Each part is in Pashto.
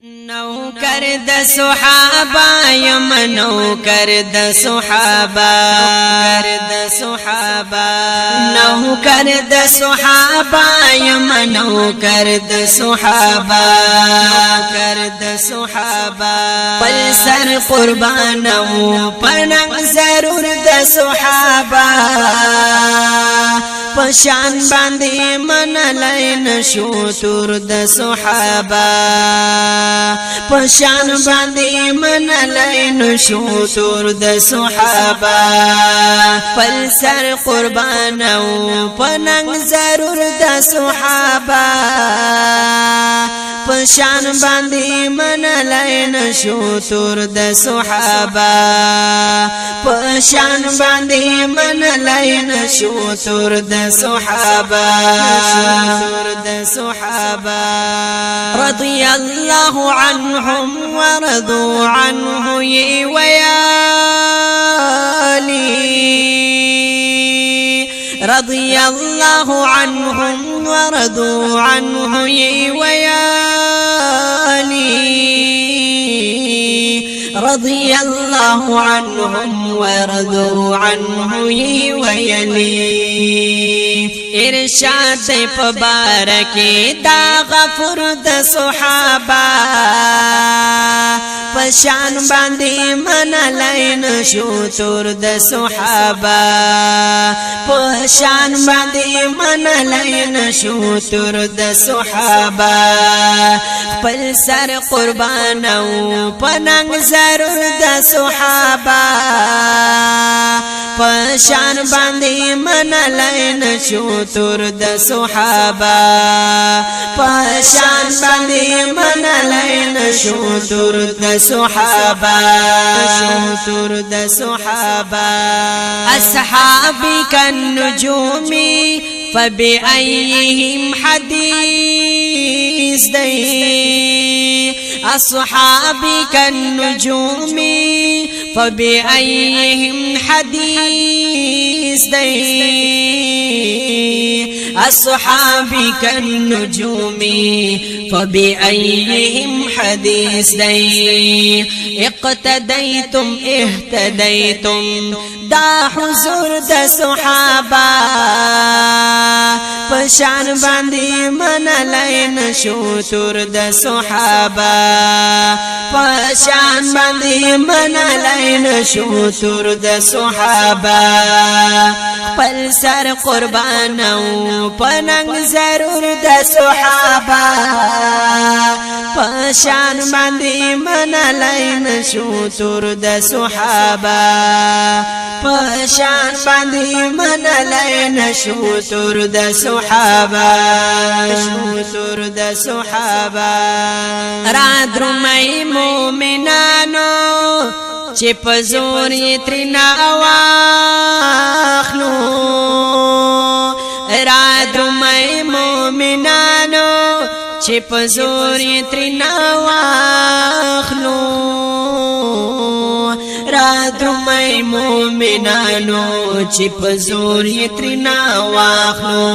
نوکر د صحابه یم نوکر د صحابه نوکر د صحابه یم نوکر د صحابه پل سر قربانو پننګ ضرور د صحابه پشان باندې منلای نشو تور د صحابه پشان باندې منلای نشو تور د صحابه پل سر قربانو پننګ ضرور د صحابه پشان باندې منلای نشو تور د صحابه پشان باندې منلای نشو تور د صحابه رضي الله عنهم ورضوا عنه ويالي رضي الله عنهم ورضوا عنه ويالي رضي الله عنهم ورضوا عنه ويلي ارشاد پبارکی دا غفور د صحابه پشان باندې منلای نشو تور د صحابه پشان باندې منلای نشو تور د صحابه پل سر قربانو پننګ ضرور د صحابه پشان باندې منلای نشو تور د صحابه پشان باندې منلای نشو تور د صحابه اصحابي كالنجوم فبأيهم حديث دي أصحابي كالنجوم فبأيهم حديث دي أصحابي كالنجوم فبأيهم حديث دي اقتديتم اهتديتم دا حضور دا صحابه پشان باندې منلای نشو تور د صحابه پشان باندې منلای نشو تور د صحابه پل سر قربانو پننګ ضرور د صحابه پشان باندې منلای نشو تور د صحابه پشان باندې منلای نشو تور د صحابه را درمای مومنانو چې په زور یې ترنا واخلو را درمای مومنانو چې په زور یې ترنا واخلو را درمای مومنانو چې په زور یې ترنا واخلو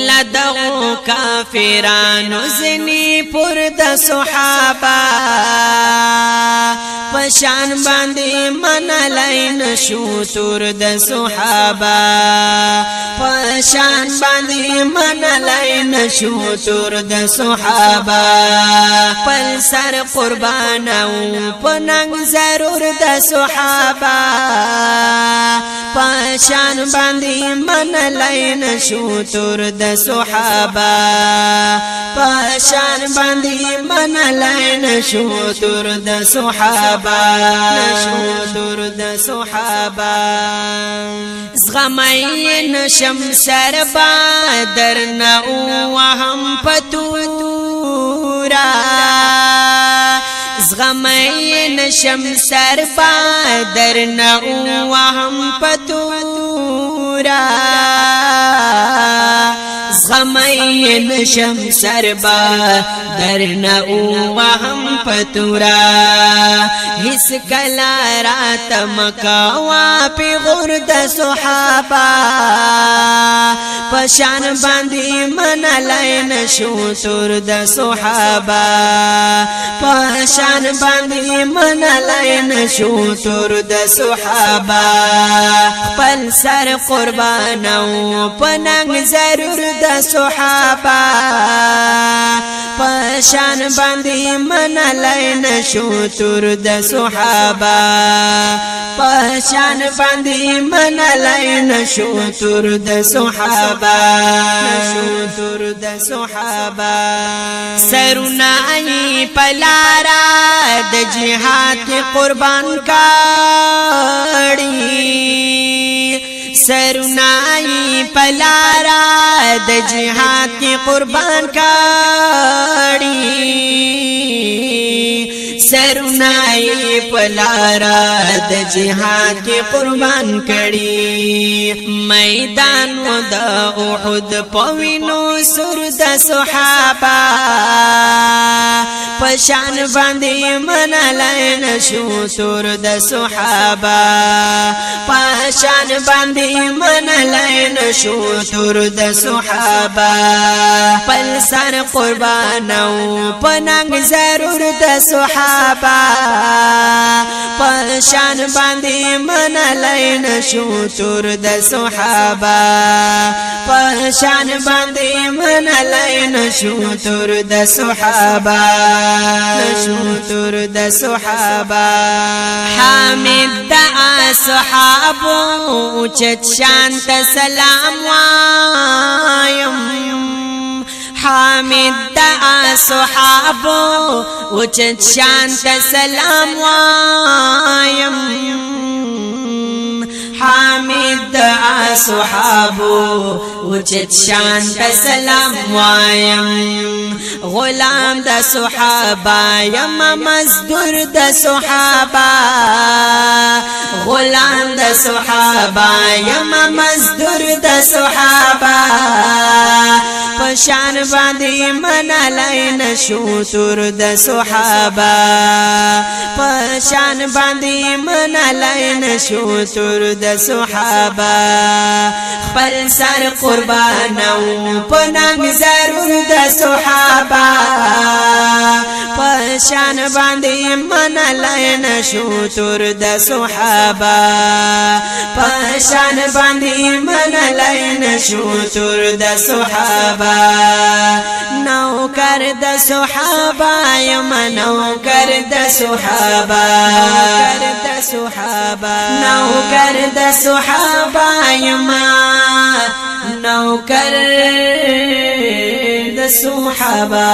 لدغو کافرانو زنی پر د صحابه پشان باندې منلای نشو تور د صحابه پشان باندې منلای نشو تور د صحابه پل سر قربانو پننګ ضرور د صحابه پشان باندې منلای نشو تور د صحابه پشان باندې منلای نشو تور د صحابه زغمای نشم سر بدر نه وهم پتورا زغمای نشم سر بدر نه وهم پتورا زغم مین شم سربا درنا او وهم پتورا هس کلا رات مکاوا پی غرد صحابا پشان باندی من لین شو تر د صحابا پشان باندی من لین شو تر د صحابا پل سر قربانو پننګ ضرور د صحابا پشان باندی من لین شو تر د صحابا پشان باندی من لین شو تر د صحابا شو تر د صحابا سرنای پلارا د جهاد قربان کړي سرنای پلارا د جهاد قربان کړي سرنای پلارا د جهاد قربان کړي میدان د احد پوینو سر د صحابه پشان باندې من لین شو سر د صحابه پشان باندې من لین شو سر د صحابه پل سر قربانو پننګ ضرور د صحابه پشان باندې من لین شو سر د صحابه پشان باندې من لین شو سر د صحابه شو تر د صحابه حامد د اصحابو چت شانت سلام وایم حامد د اصحابو چت شانت سلام وایم حامد اصحابو وچت شان سلام وایم غلام د صحابه یم مزدور د صحابه غلام د صحابه یم مزدور د صحابه پشان باندې من لین شو تر د صحابه پشان باندې من لین شو تر د صحابه خپل سر قربانو پننګ ضرور د صحابه پشان باندې من لین شو تر د صحابه پشان باندې من لین شو تر د صحابه نوکر د صحابه یم نوکر د صحابه نوکر د صحابه یم نوکر د صحابه